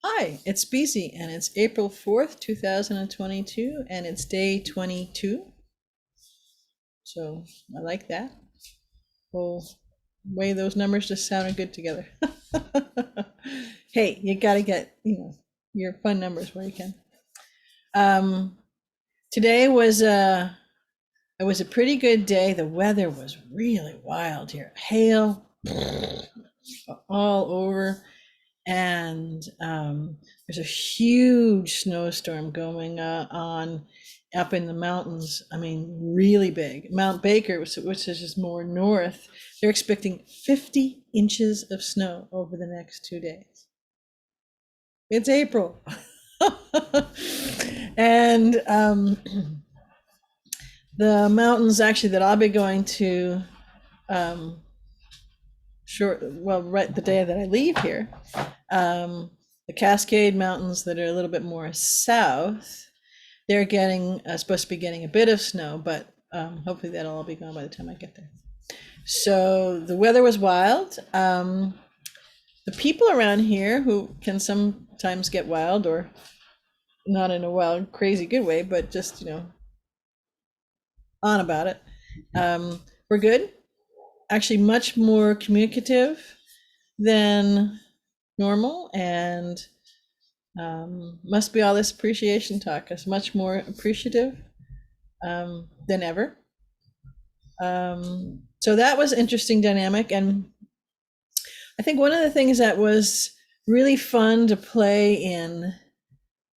Hi, it's BZ, and it's April 4th, 2022, and it's day 22. So I like that. Well, way those numbers just sounded good together. Hey, you got to get, your fun numbers where you can. Um, Today was a pretty good day. The weather was really wild here. Hail all over. And there's a huge snowstorm going on up in the mountains. I mean, really big. Mount Baker, which is just more north, they're expecting 50 inches of snow over the next 2 days. It's April. And the mountains actually that I'll be going to um, right the day that I leave here, the Cascade Mountains that are a little bit more south, they're getting supposed to be getting a bit of snow, but hopefully that'll all be gone by the time I get there. So the weather was wild. The people around here, who can sometimes get wild, or not in a wild, crazy good way, but just on about it, were good. Actually, much more communicative than normal, and must be all this appreciation talk. Is much more appreciative than ever. So that was interesting dynamic, and I think one of the things that was really fun to play in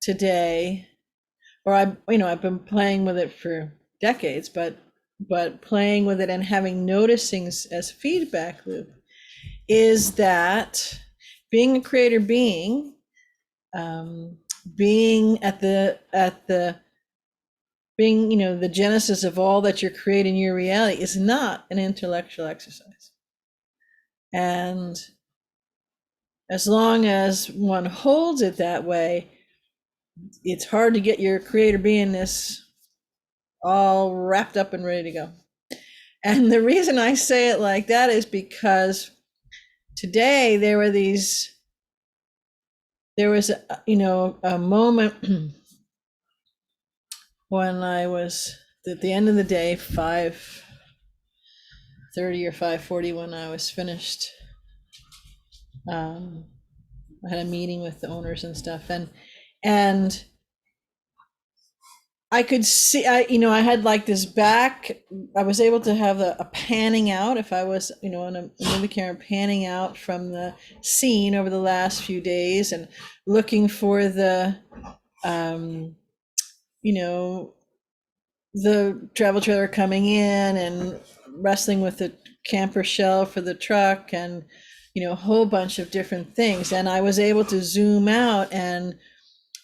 today, or I've been playing with it for decades, but playing with it and having noticing as feedback loop, is that being a creator being, being at the being the genesis of all that you're creating your reality, is not an intellectual exercise. And as long as one holds it that way, it's hard to get your creator beingness all wrapped up and ready to go. And the reason I say it like that is because today there was a moment when I was at the end of the day, 5:30 or 5:40, when I was finished. I had a meeting with the owners and stuff, and I could see, I had like this back, I was able to have a panning out, if I was, in a movie camera, panning out from the scene over the last few days, and looking for the the travel trailer coming in, and wrestling with the camper shell for the truck, and a whole bunch of different things. And I was able to zoom out and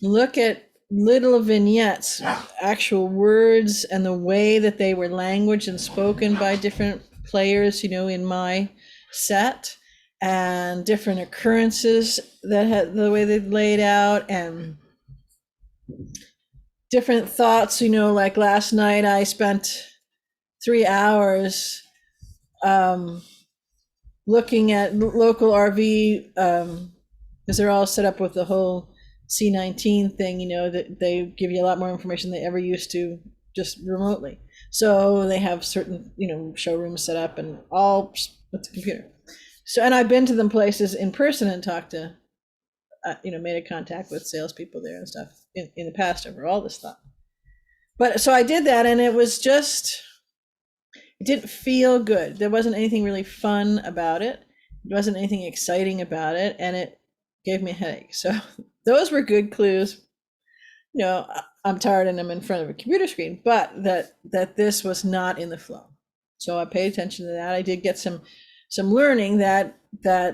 look at little vignettes, actual words, and the way that they were languaged and spoken by different players, in my set, and different occurrences that had the way they laid out, and different thoughts. Like last night I spent 3 hours looking at local RV, because they're all set up with the whole C19 thing, that they give you a lot more information than they ever used to, just remotely. So they have certain, showrooms set up, and all with the computer. So, and I've been to them places in person and talked to, made a contact with salespeople there and stuff in the past over all this stuff. But so I did that, and it didn't feel good. There wasn't anything really fun about it. There wasn't anything exciting about it, and it gave me a headache. So those were good clues. I'm tired and I'm in front of a computer screen, but that this was not in the flow. So I paid attention to that. I did get some learning that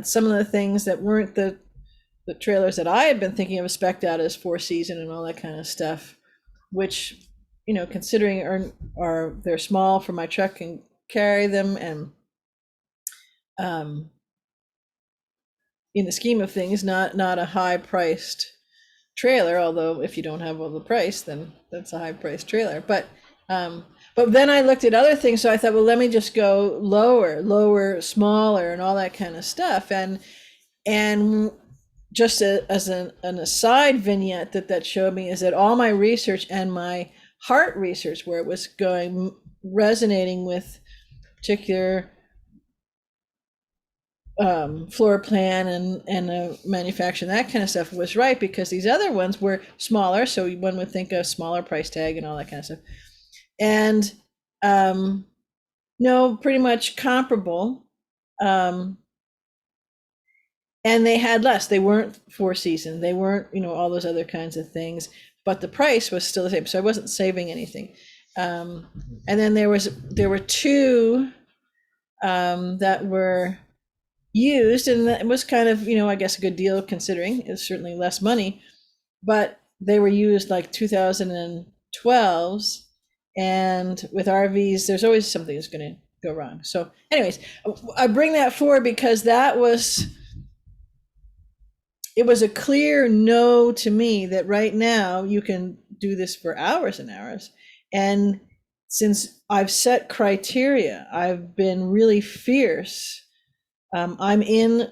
some of the things that weren't the trailers that I had been thinking of spec'd out as 4-season and all that kind of stuff, which, considering are they're small for my truck, can carry them, and in the scheme of things, not a high-priced trailer. Although if you don't have all the price, then that's a high-priced trailer. But then I looked at other things, so I thought, well, let me just go lower, smaller, and all that kind of stuff. And just as an aside vignette that showed me is that all my research and my heart research, where it was going, resonating with particular floor plan and manufacturing, that kind of stuff, was right, because these other ones were smaller. So one would think a smaller price tag and all that kind of stuff. And no, pretty much comparable. And they had less. They weren't Four Seasons. They weren't, all those other kinds of things. But the price was still the same. So I wasn't saving anything. And then there were two that were used, and it was kind of, I guess a good deal considering it's certainly less money, but they were used like 2012s, and with RVs, there's always something that's going to go wrong. So anyways, I bring that forward because it was a clear no to me that right now you can do this for hours and hours. And since I've set criteria, I've been really fierce. I'm in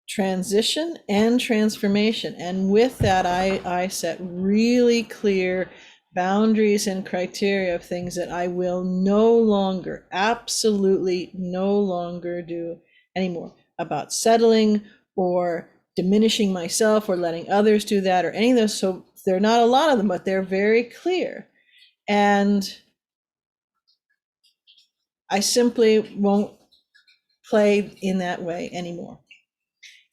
transition and transformation. And with that, I set really clear boundaries and criteria of things that I will no longer, absolutely no longer do anymore, about settling or diminishing myself or letting others do that or any of those. So there are not a lot of them, but they're very clear. And I simply won't play in that way anymore.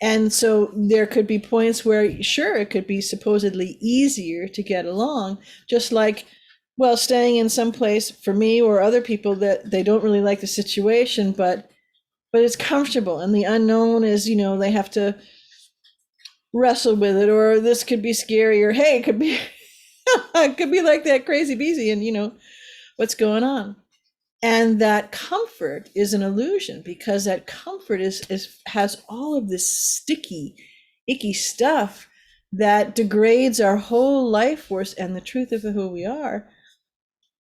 And so there could be points where, sure, it could be supposedly easier to get along, just like, well, staying in some place for me or other people that they don't really like the situation, but it's comfortable, and the unknown is, they have to wrestle with it, or this could be scary, or hey, it could be it could be like that crazy beezy, and what's going on. And that comfort is an illusion, because that comfort has all of this sticky, icky stuff that degrades our whole life force and the truth of who we are,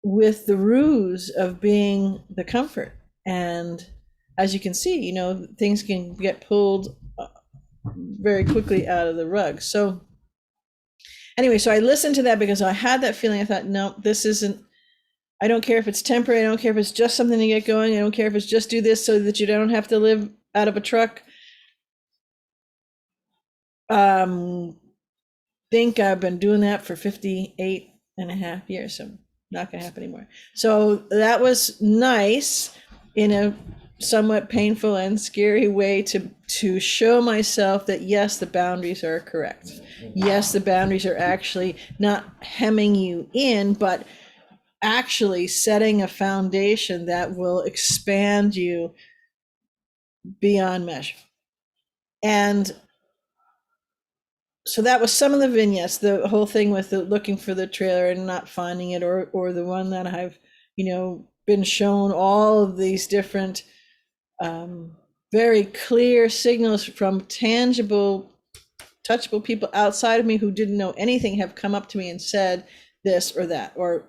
with the ruse of being the comfort. And as you can see, things can get pulled very quickly out of the rug. So anyway, so I listened to that because I had that feeling. I thought, no, this isn't, I don't care if it's temporary. I don't care if it's just something to get going. I don't care if it's just do this so that you don't have to live out of a truck. Think I've been doing that for 58 and a half years. So not going to happen anymore. So that was nice in a somewhat painful and scary way to show myself that, yes, the boundaries are correct. Yes, the boundaries are actually not hemming you in, but actually setting a foundation that will expand you beyond measure. And so that was some of the vignettes, the whole thing with the looking for the trailer and not finding it, or the one that I've, been shown all of these different very clear signals from tangible, touchable people outside of me who didn't know anything have come up to me and said this or that, or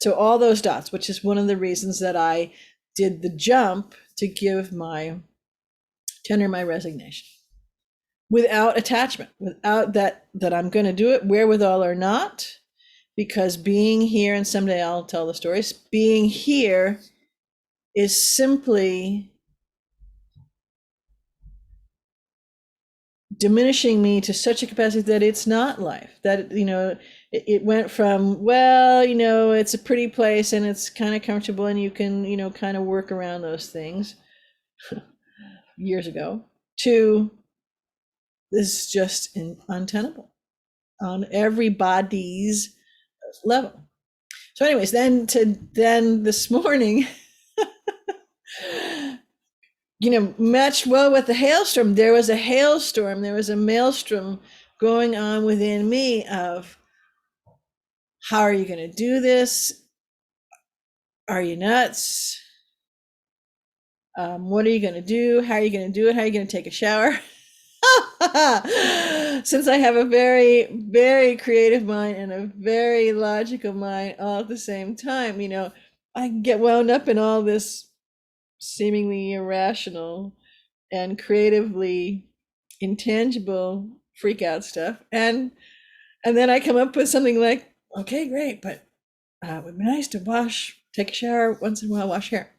so all those dots, which is one of the reasons that I did the jump to give my tender my resignation without attachment, without that I'm going to do it, wherewithal or not, because being here, and someday I'll tell the stories, being here is simply diminishing me to such a capacity that it's not life, that it went from, well, it's a pretty place and it's kind of comfortable and you can kind of work around those things years ago, to this is just untenable on everybody's level. So anyways, then this morning, matched well with the hailstorm. There was a hailstorm, there was a maelstrom going on within me of, how are you going to do this? Are you nuts? What are you going to do? How are you going to do it? How are you going to take a shower? Since I have a very, very creative mind and a very logical mind all at the same time, I get wound up in all this seemingly irrational and creatively intangible freak out stuff. And then I come up with something like, okay, great, but it would be nice to take a shower once in a while, wash hair.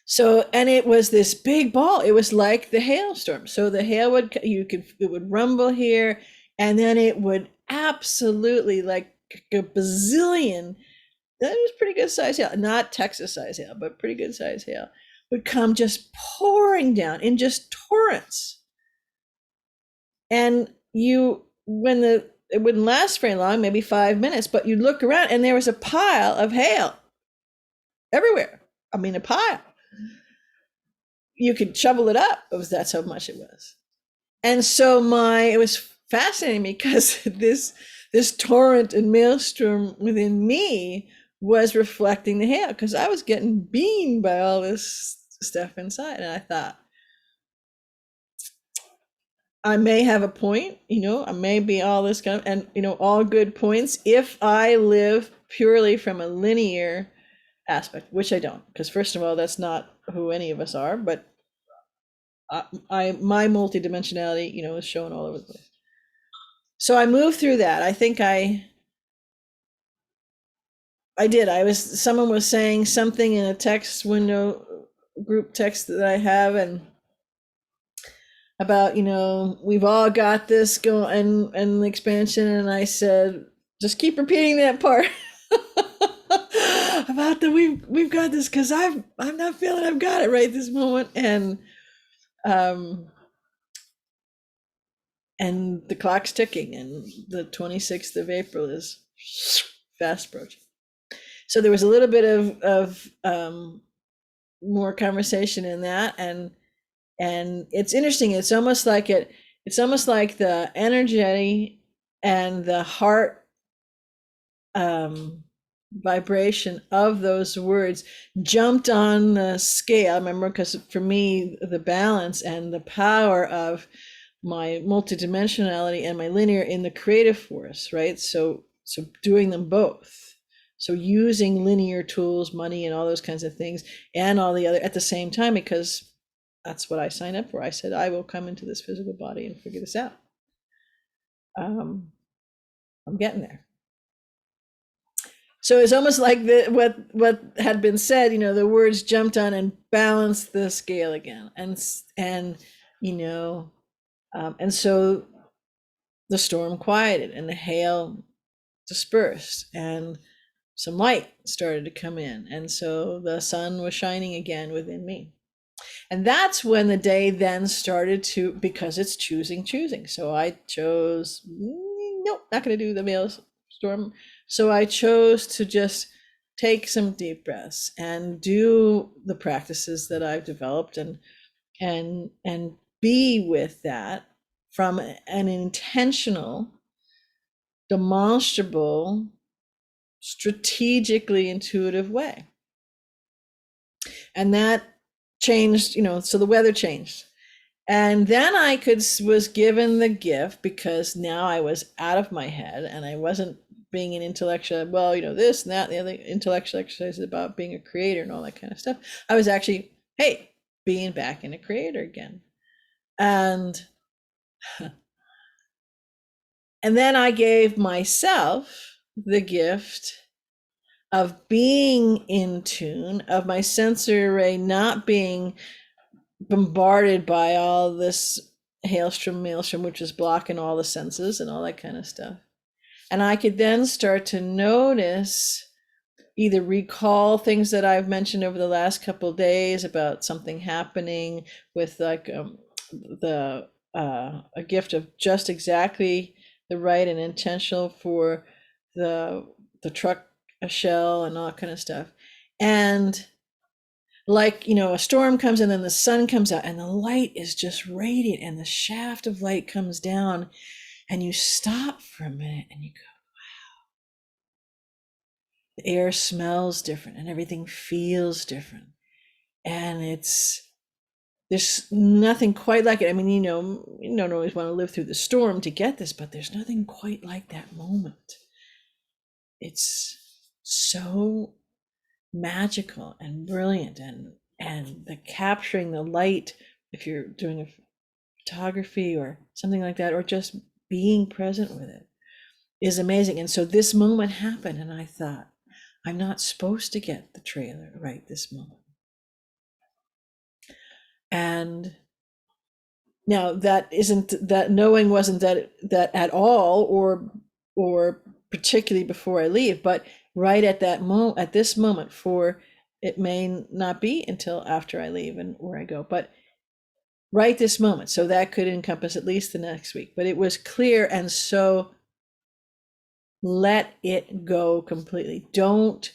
So, and it was this big ball. It was like the hailstorm. So the hail it would rumble here, and then it would absolutely, like a bazillion, that was pretty good size hail, not Texas size hail, but pretty good size hail, would come just pouring down in just torrents. And it wouldn't last very long, maybe 5 minutes, but you'd look around and there was a pile of hail everywhere. I mean, a pile. You could shovel it up. That's how much it was. And so it was fascinating because this torrent and maelstrom within me was reflecting the hail, because I was getting beamed by all this stuff inside. And I thought, I may have a point, I may be all this kind of, and all good points if I live purely from a linear aspect, which I don't, because first of all, that's not who any of us are. But my multidimensionality, is shown all over the place. So I moved through that. I think I did. Someone was saying something in a text window, group text that I have, and about, we've all got this going, and the expansion. And I said, just keep repeating that part about the we've got this, because I'm not feeling I've got it right this moment. And the clock's ticking, and the 26th of April is fast approaching. So there was a little bit of more conversation in that, and it's interesting. It's almost like the energy and the heart vibration of those words jumped on the scale. I remember, because for me, the balance and the power of my multidimensionality and my linear in the creative force, right? So doing them both. So using linear tools, money, and all those kinds of things, and all the other at the same time, because that's what I signed up for. I said, I will come into this physical body and figure this out. I'm getting there. So it's almost like what had been said, the words jumped on and balanced the scale again. And so the storm quieted and the hail dispersed and some light started to come in. And so the sun was shining again within me. And that's when the day then started to, because it's choosing. So I chose, nope, not going to do the maelstrom. So I chose to just take some deep breaths and do the practices that I've developed, and be with that from an intentional, demonstrable, strategically intuitive way. And that changed, so the weather changed. And then I was given the gift, because now I was out of my head and I wasn't being an intellectual, this and that, and the other intellectual exercises about being a creator and all that kind of stuff. I was actually, being back in a creator again. And then I gave myself the gift of being in tune, of my sensory array not being bombarded by all this maelstrom, which was blocking all the senses and all that kind of stuff. And I could then start to notice, either recall things that I've mentioned over the last couple of days about something happening with like a gift of just exactly the right and intentional for the truck, a shell, and all that kind of stuff. And like, a storm comes and then the sun comes out and the light is just radiant and the shaft of light comes down, and you stop for a minute and you go, wow. The air smells different and everything feels different. And there's nothing quite like it. I mean, you don't always want to live through the storm to get this, but there's nothing quite like that moment. It's so magical and brilliant, and the capturing the light if you're doing a photography or something like that, or just being present with it is amazing. And so this moment happened, and I thought, I'm not supposed to get the trailer right this moment. And now that isn't, that knowing wasn't that at all, or particularly before I leave, but right at that moment, at this moment, for it may not be until after I leave and where I go, but right this moment. So that could encompass at least the next week, but it was clear. And so let it go completely. Don't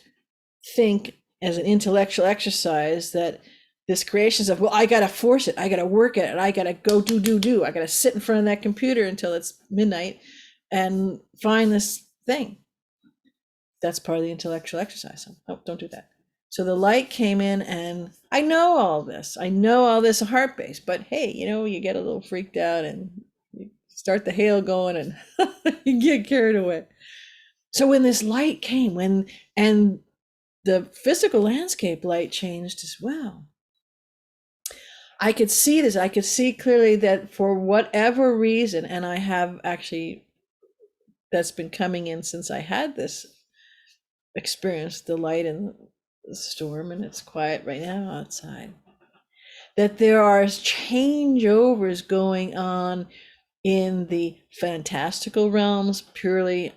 think as an intellectual exercise that this creation stuff, well, I got to force it. I got to work at it. I got to go do. I got to sit in front of that computer until it's midnight and find this thing. That's part of the intellectual exercise. Oh, don't do that. So the light came in, and I know all this. I know all this heart base, but hey, you get a little freaked out and you start the hail going and you get carried away. So when this light came, and the physical landscape light changed as well, I could see this. I could see clearly that for whatever reason, and I have actually, that's been coming in since I had this experience, the light in the storm, and it's quiet right now outside, that there are changeovers going on in the fantastical realms, purely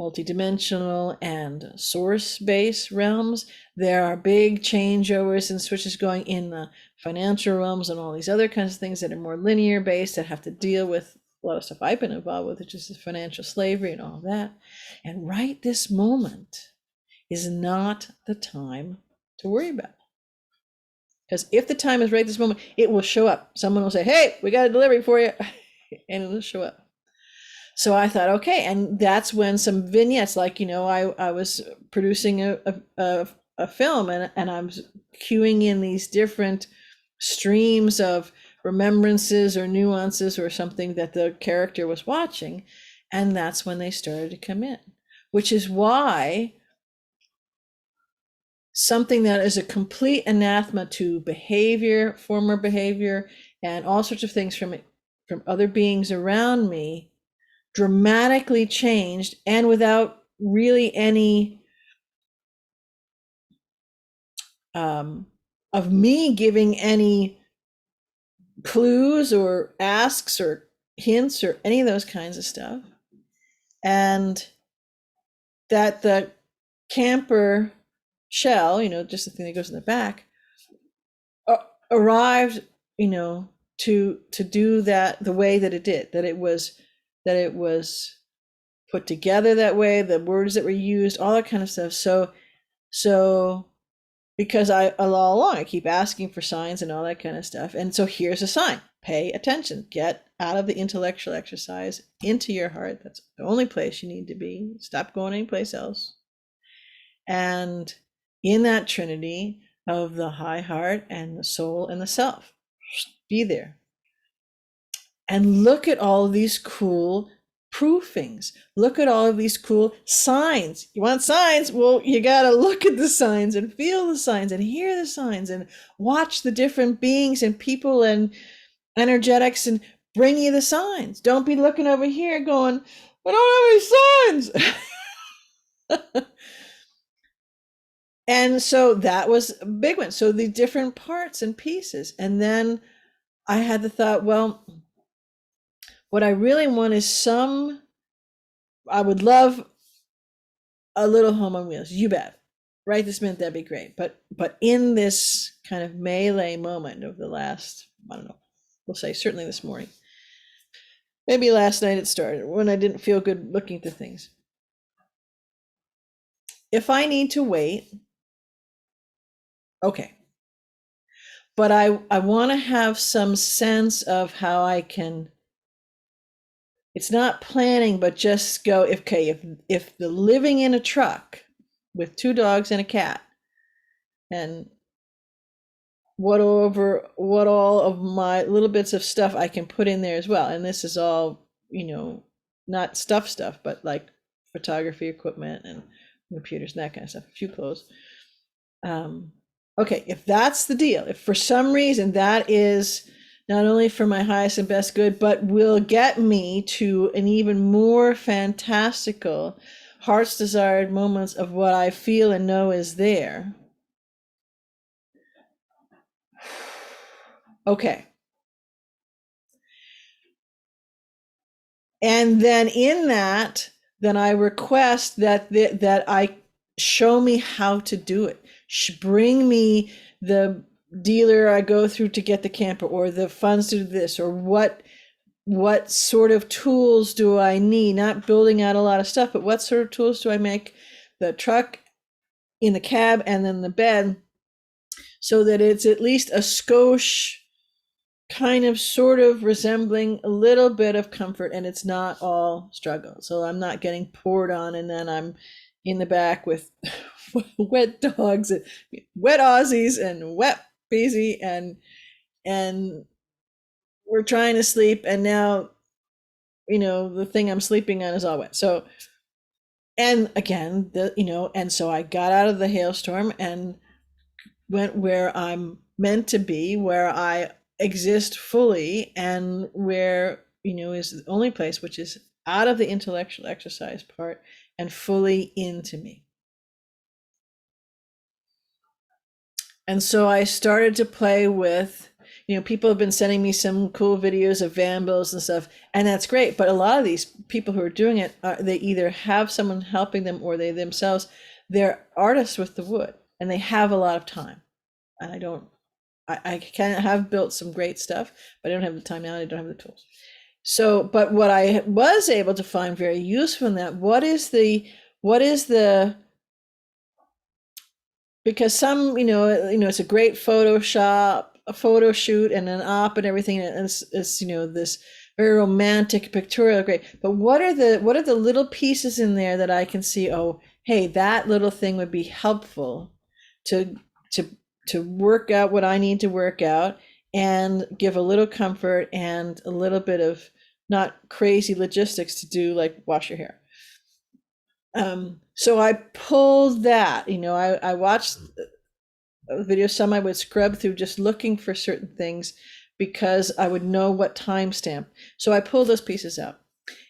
multidimensional and source-based realms. There are big changeovers and switches going in the financial realms and all these other kinds of things that are more linear based, that have to deal with a lot of stuff I've been involved with, which is the financial slavery and all that. And right this moment is not the time to worry about it. Because if the time is right this moment, it will show up. Someone will say, hey, we got a delivery for you, and it'll show up. So I thought, okay. And that's when some vignettes, like, I was producing a film, and I was cueing in these different streams of remembrances or nuances or something that the character was watching. And that's when they started to come in, which is why something that is a complete anathema to behavior, former behavior, and all sorts of things from other beings around me dramatically changed, and without really any of me giving any clues or asks or hints or any of those kinds of stuff. And that the camper shell, just the thing that goes in the back, arrived, to do that the way that it did, that it was put together that way, the words that were used, all that kind of stuff. So because all along I keep asking for signs and all that kind of stuff. And so here's a sign: pay attention, get out of the intellectual exercise into your heart. That's the only place you need to be. Stop going anyplace else. And in that trinity of the high heart and the soul and the self, be there. And look at all of these cool proofings. Look at all of these cool signs. You want signs? Well, you got to look at the signs and feel the signs and hear the signs and watch the different beings and people and energetics and bring you the signs. Don't be looking over here going, I don't have any signs. And so that was a big one. So the different parts and pieces. And then I had the thought, well, what I really want is I would love a little home on wheels. You bet. Right this minute, that'd be great. But in this kind of melee moment of the last, I don't know, we'll say certainly this morning, maybe last night it started, when I didn't feel good looking at things. If I need to wait, okay. But I want to have some sense of how I can, it's not planning, but just go, if the living in a truck with 2 dogs and a cat, and what all of my little bits of stuff I can put in there as well. And this is all, not stuff, but like photography equipment and computers and that kind of stuff, a few clothes. Okay, if that's the deal, if for some reason that is not only for my highest and best good, but will get me to an even more fantastical, heart's desired moments of what I feel and know is there. Okay. And then in that, then I request that I show me how to do it. Bring me the dealer I go through to get the camper, or the funds to do this, or what sort of tools do I need? Not building out a lot of stuff, but what sort of tools do I make the truck, in the cab, and then the bed, so that it's at least a skosh kind of sort of resembling a little bit of comfort, and it's not all struggle. So I'm not getting poured on and then I'm in the back with wet dogs and wet Aussies and wet Beezy, and we're trying to sleep, and now the thing I'm sleeping on is all wet. So, and again, and so I got out of the hailstorm and went where I'm meant to be, where I exist fully, and where, is the only place, which is out of the intellectual exercise part and fully into me. And so I started to play with, people have been sending me some cool videos of van builds and stuff, and that's great. But a lot of these people who are doing it, they either have someone helping them or they themselves, they're artists with the wood and they have a lot of time. And I can have built some great stuff, but I don't have the time now. I don't have the tools. So, but what I was able to find very useful in that, what is the because some, it's a great Photoshop, a photo shoot and an op and everything. And it's this very romantic pictorial, great. But what are the little pieces in there that I can see, oh, hey, that little thing would be helpful to work out what I need to work out and give a little comfort and a little bit of not crazy logistics to do, like wash your hair. So I pulled that, I watched videos, some I would scrub through just looking for certain things because I would know what timestamp. So I pulled those pieces out.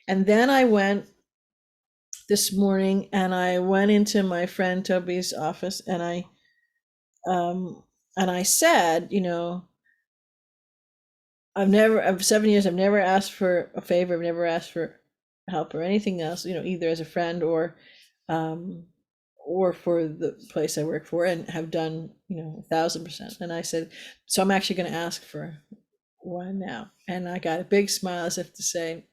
And then I went this morning and I went into my friend Toby's office and I said, I've 7 years, I've never asked for a favor, I've never asked for help or anything else, either as a friend or for the place I work for, and have done, 1,000%. And I said, so I'm actually going to ask for one now. And I got a big smile as if to say,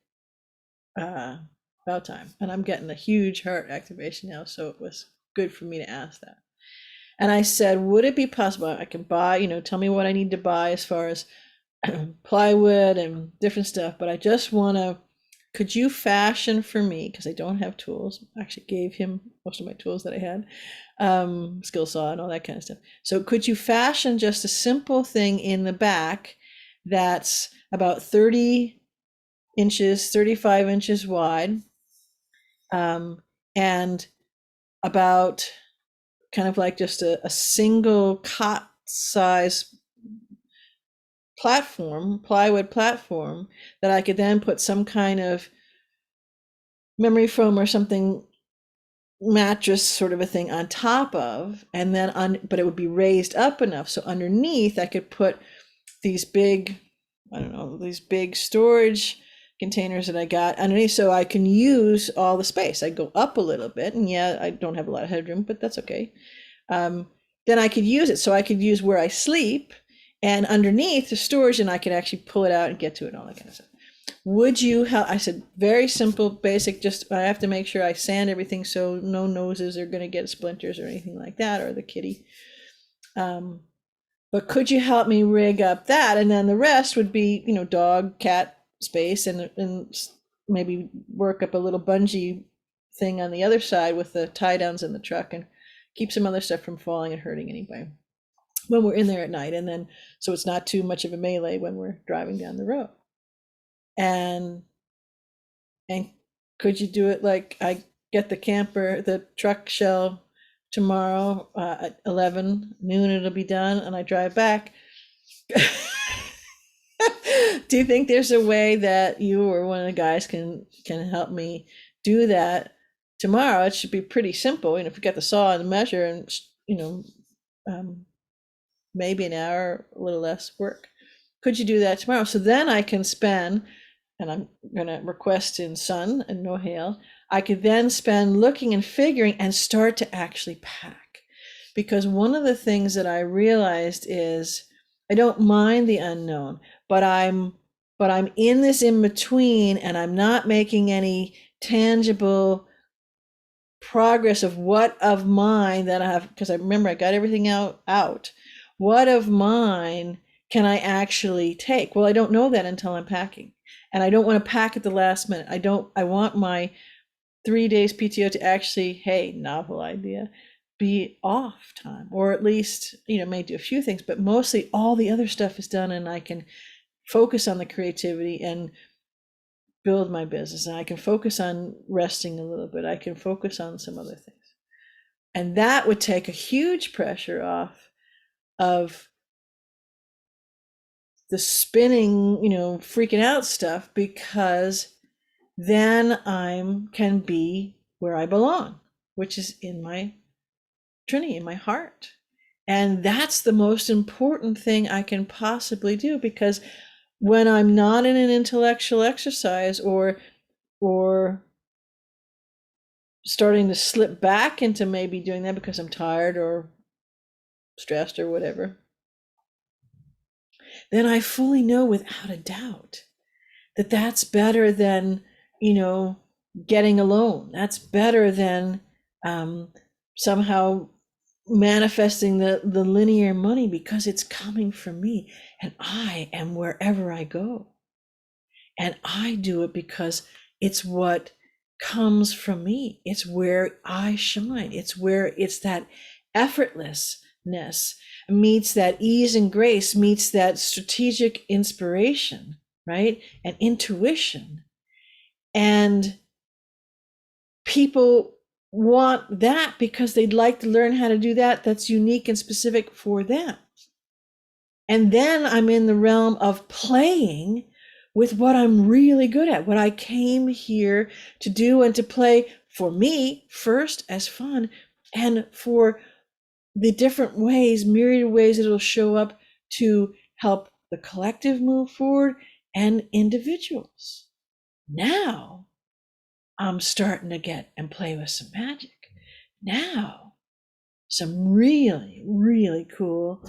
about time. And I'm getting a huge heart activation now. So it was good for me to ask that. And I said, would it be possible I can buy, tell me what I need to buy as far as plywood and different stuff, but I just want to, could you fashion for me, because I don't have tools. I actually gave him most of my tools that I had, skill saw and all that kind of stuff. So could you fashion just a simple thing in the back that's about 30 inches, 35 inches wide, and about kind of like just a single cot size plywood platform that I could then put some kind of memory foam or something, mattress sort of a thing on top of, and then but it would be raised up enough so underneath I could put these big, I don't know, these big storage containers that I got underneath, so I can use all the space. I go up a little bit, and yeah, I don't have a lot of headroom, but that's okay. Then I could use it, so I could use where I sleep and underneath the storage, and I could actually pull it out and get to it and all that kind of stuff. Would you help? I said, very simple, basic, just I have to make sure I sand everything so no noses are going to get splinters or anything like that, or the kitty. But could you help me rig up that? And then the rest would be, dog, cat space, and maybe work up a little bungee thing on the other side with the tie downs in the truck and keep some other stuff from falling and hurting anybody when we're in there at night. And then, so it's not too much of a melee when we're driving down the road. And could you do it like I get the camper, the truck shell tomorrow at 11 noon, it'll be done, and I drive back. Do you think there's a way that you or one of the guys can help me do that tomorrow? It should be pretty simple. If you got the saw and the measure, and maybe an hour, a little less work. Could you do that tomorrow? So then I can spend, and I'm going to request in sun and no hail, I could then spend looking and figuring and start to actually pack. Because one of the things that I realized is I don't mind the unknown, but I'm in this in between, and I'm not making any tangible progress of what of mine that I have, because I remember I got everything out. What of mine can I actually take? Well, I don't know that until I'm packing, and I don't want to pack at the last minute. I want my 3 days PTO to actually, hey, novel idea, be off time, or at least, may do a few things, but mostly all the other stuff is done, and I can focus on the creativity and build my business, and I can focus on resting a little bit. I can focus on some other things. And that would take a huge pressure off of the spinning, freaking out stuff, because then I can be where I belong, which is in my Trinity, in my heart. And that's the most important thing I can possibly do, because when I'm not in an intellectual exercise or starting to slip back into maybe doing that because I'm tired or stressed or whatever, then I fully know without a doubt that that's better than, getting alone. That's better than somehow manifesting the linear money, because it's coming from me, and I am wherever I go. And I do it because it's what comes from me. It's where I shine. It's that effortlessness meets that ease and grace, meets that strategic inspiration, right? And intuition. And people want that because they'd like to learn how to do that. That's unique and specific for them. And then I'm in the realm of playing with what I'm really good at, what I came here to do and to play for me first as fun, and for the different ways, myriad ways that it'll show up to help the collective move forward and individuals. Now I'm starting to get and play with some magic. Now, some really, really cool,